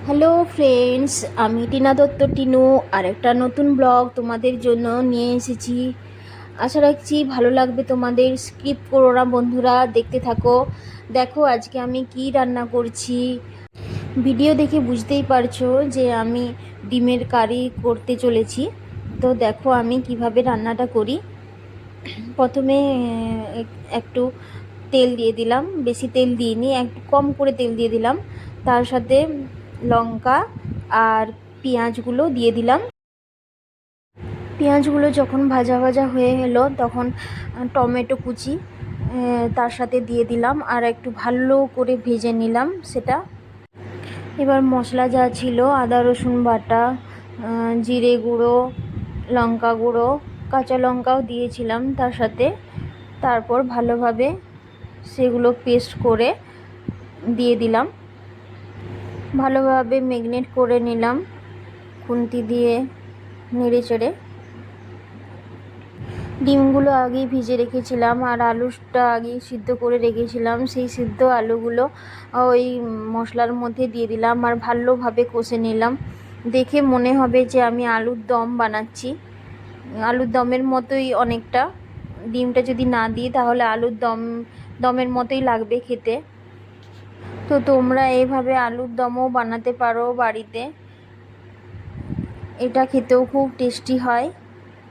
Hello friends, আমি টিনা দত্ত টিনু আরেকটা নতুন ব্লগ তোমাদের জন্য নিয়ে এসেছি। আশা রাখছি ভালো লাগবে তোমাদের। স্কিপ করো না বন্ধুরা, দেখতে থাকো। দেখো আজকে আমি কি রান্না করছি। ভিডিও দেখে বুঝতেই পারছো যে আমি ডিমের কারি করতে চলেছি। তো দেখো আমি কিভাবে রান্নাটা করি। প্রথমে একটু তেল দিয়ে দিলাম, বেশি তেল দিইনি, একটু কম করে তেল দিয়ে দিলাম। তার সাথে লঙ্কা আর পেঁয়াজগুলো দিয়ে দিলাম। পেঁয়াজগুলো যখন ভাজা ভাজা হয়ে এলো তখন টমেটো কুচি তার সাথে দিয়ে দিলাম আর একটু ভালো করে ভেজে নিলাম সেটা। এবার মশলা যা ছিল আদা রসুন বাটা, জিরে গুঁড়ো, লঙ্কা গুঁড়ো, কাঁচা লঙ্কাও দিয়েছিলাম তার সাথে। তারপর ভালোভাবে সেগুলো পেস্ট করে দিয়ে দিলাম। ভালোভাবে ম্যারিনেট করে নিলাম খুন্তি দিয়ে নেড়ে চেড়ে। ডিমগুলো আগেই ভিজে রেখেছিলাম আর আলুটা আগেই সিদ্ধ করে রেখেছিলাম। সেই সিদ্ধ আলুগুলো ওই মশলার মধ্যে দিয়ে দিলাম আর ভালোভাবে কষে নিলাম। দেখে মনে হবে যে আমি আলুর দম বানাচ্ছি। আলুর দমের মতোই অনেকটা। ডিমটা যদি না দিই তাহলে আলুর দমের মতোই লাগবে খেতে। তো তোমরা এইভাবে আলুর দমও বানাতে পারো বাড়িতে। এটা খেতেও খুব টেস্টি হয়।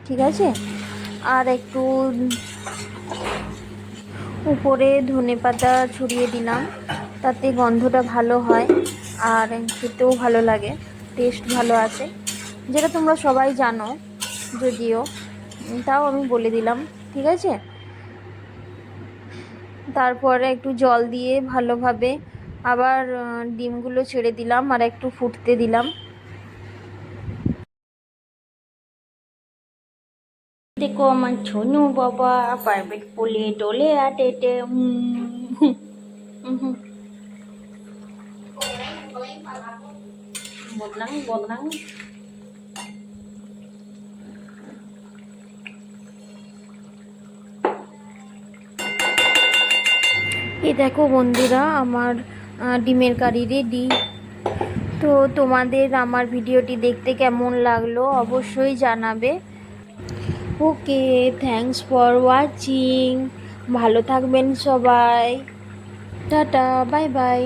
ঠিক আছে, আর একটু উপরে ধনেপাতা ছড়িয়ে দিলাম, তাতে গন্ধটা ভালো হয় আর খেতেও ভালো লাগে, টেস্ট ভালো আসে, যেটা তোমরা সবাই জানো যদিও, তাও আমি বলে দিলাম। ঠিক আছে, তারপরে একটু জল দিয়ে ভালোভাবে আবার ডিমগুলো ছেড়ে দিলাম আর একটু ফুটতে দিলাম। দেখো আমার ছোনু বাবা প্রাইভেট কোলে টোলে আটেটে বদনাং বদনাং। এই দেখো বন্ধুরা, আমার ডিমের কারি রেডি। তো তোমাদের আমার ভিডিওটি দেখতে কেমন লাগলো অবশ্যই জানাবে। ওকে, থ্যাঙ্কস ফর ওয়াচিং। ভালো থাকবেন সবাই। Tata, bye bye.